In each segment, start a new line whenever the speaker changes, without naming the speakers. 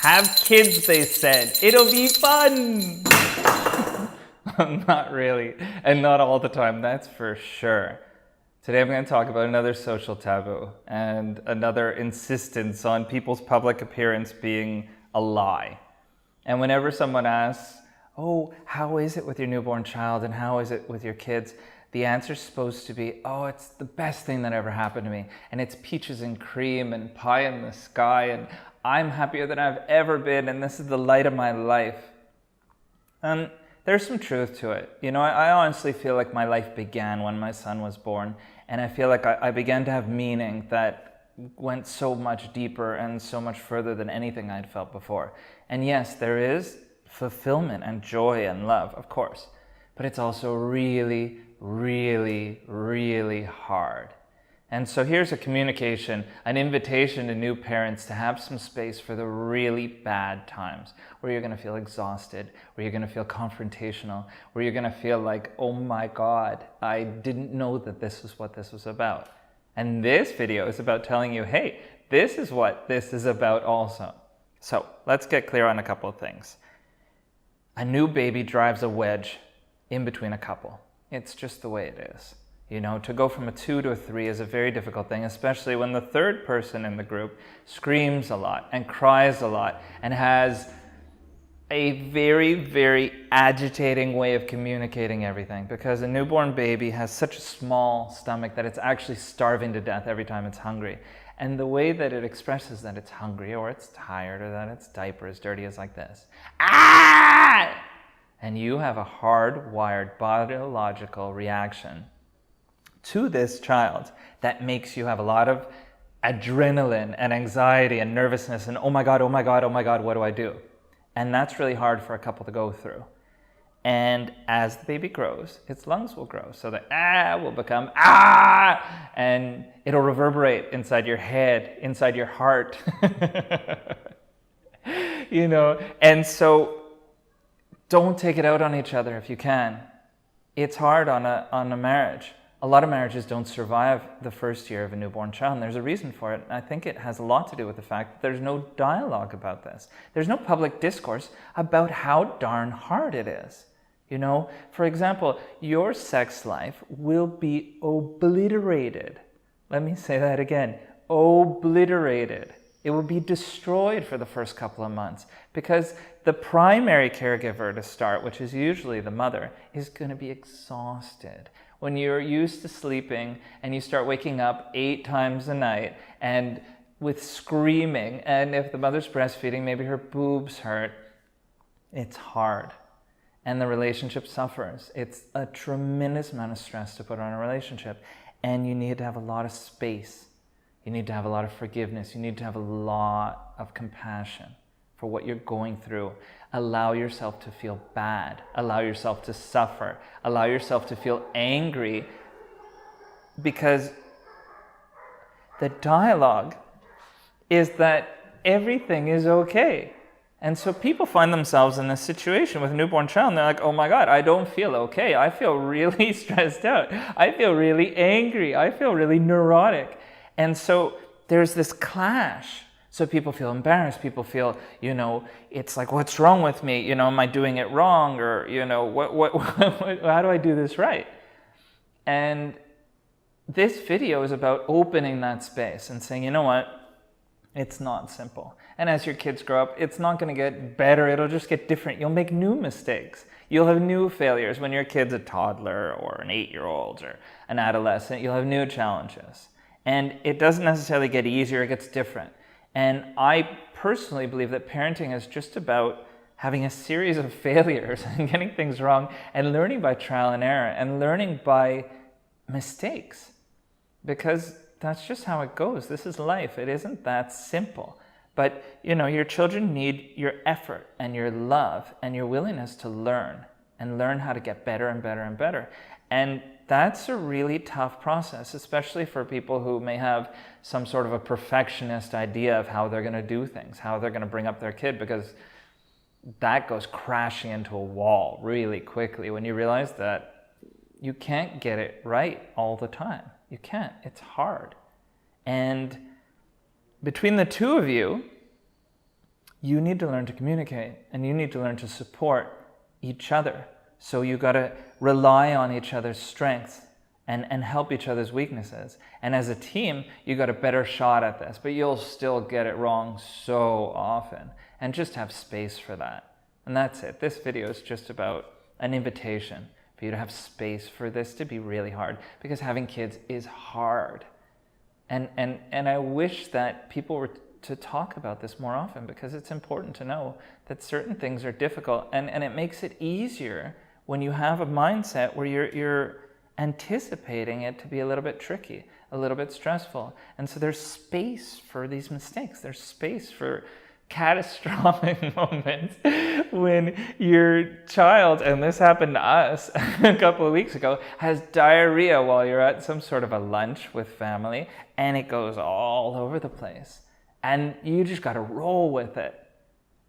Have kids, they said. It'll be fun. Not really, and not all the time, that's for sure. Today I'm going to talk about another social taboo and another insistence on people's public appearance being a lie. And whenever someone asks, oh, how is it with your newborn child and how is it with your kids? The answer's supposed to be, oh, it's the best thing that ever happened to me. And it's peaches and cream and pie in the sky and I'm happier than I've ever been and this is the light of my life. And there's some truth to it. You know, I honestly feel like my life began when my son was born. And I feel like I began to have meaning that went so much deeper and so much further than anything I'd felt before. And yes, there is fulfillment and joy and love, of course. But it's also really, really, really hard. And so here's a communication, an invitation to new parents to have some space for the really bad times where you're going to feel exhausted, where you're going to feel confrontational, where you're going to feel like, oh my God, I didn't know that this is what this was about. And this video is about telling you, hey, this is what this is about also. So let's get clear on a couple of things. A new baby drives a wedge in between a couple. It's just the way it is. You know, to go from a 2 to a 3 is a very difficult thing, especially when the third person in the group screams a lot and cries a lot and has a very, very agitating way of communicating everything, because a newborn baby has such a small stomach that it's actually starving to death every time it's hungry. And the way that it expresses that it's hungry or it's tired or that its diaper is dirty is like this. Ah! And you have a hardwired biological reaction to this child that makes you have a lot of adrenaline and anxiety and nervousness and oh my God, oh my God, oh my God, what do I do? And that's really hard for a couple to go through. And as the baby grows, its lungs will grow. So the will become and it'll reverberate inside your head, inside your heart. You know, and so don't take it out on each other if you can. It's hard on a marriage. A lot of marriages don't survive the first year of a newborn child, and there's a reason for it. I think it has a lot to do with the fact that there's no dialogue about this. There's no public discourse about how darn hard it is. You know, for example, your sex life will be obliterated. Let me say that again, obliterated. It will be destroyed for the first couple of months because the primary caregiver to start, which is usually the mother, is going to be exhausted. When you're used to sleeping and you start waking up 8 times a night and with screaming, and if the mother's breastfeeding, maybe her boobs hurt, it's hard. And the relationship suffers. It's a tremendous amount of stress to put on a relationship. And you need to have a lot of space. You need to have a lot of forgiveness. You need to have a lot of compassion for what you're going through. Allow yourself to feel bad. Allow yourself to suffer. Allow yourself to feel angry, because the dialogue is that everything is okay. And so people find themselves in this situation with a newborn child and they're like, oh my God, I don't feel okay. I feel really stressed out. I feel really angry. I feel really neurotic. And so there's this clash. So people feel embarrassed. People feel, you know, it's like, what's wrong with me? You know, am I doing it wrong? Or, you know, how do I do this right? And this video is about opening that space and saying, you know what? It's not simple. And as your kids grow up, it's not going to get better. It'll just get different. You'll make new mistakes. You'll have new failures. When your kid's a toddler or an 8-year-old or an adolescent, you'll have new challenges. And it doesn't necessarily get easier. It gets different. And I personally believe that parenting is just about having a series of failures and getting things wrong and learning by trial and error and learning by mistakes, because that's just how it goes. This is life. It isn't that simple. But, you know, your children need your effort and your love and your willingness to learn and learn how to get better and better and better. And that's a really tough process, especially for people who may have some sort of a perfectionist idea of how they're going to do things, how they're going to bring up their kid, because that goes crashing into a wall really quickly when you realize that you can't get it right all the time. You can't. It's hard. And between the two of you, you need to learn to communicate, and you need to learn to support each other. So you got to rely on each other's strengths and help each other's weaknesses. And as a team, you got a better shot at this, but you'll still get it wrong so often. And just have space for that. And that's it. This video is just about an invitation for you to have space for this to be really hard, because having kids is hard. And I wish that people were to talk about this more often, because it's important to know that certain things are difficult, and it makes it easier when you have a mindset where you're anticipating it to be a little bit tricky, a little bit stressful. And so there's space for these mistakes. There's space for catastrophic moments when your child, and this happened to us a couple of weeks ago, has diarrhea while you're at some sort of a lunch with family, and it goes all over the place. And you just got to roll with it.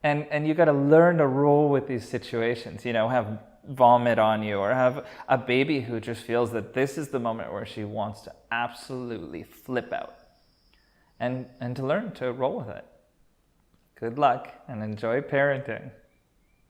And you got to learn to roll with these situations, have vomit on you, or have a baby who just feels that this is the moment where she wants to absolutely flip out. And to learn to roll with it. Good luck and enjoy parenting.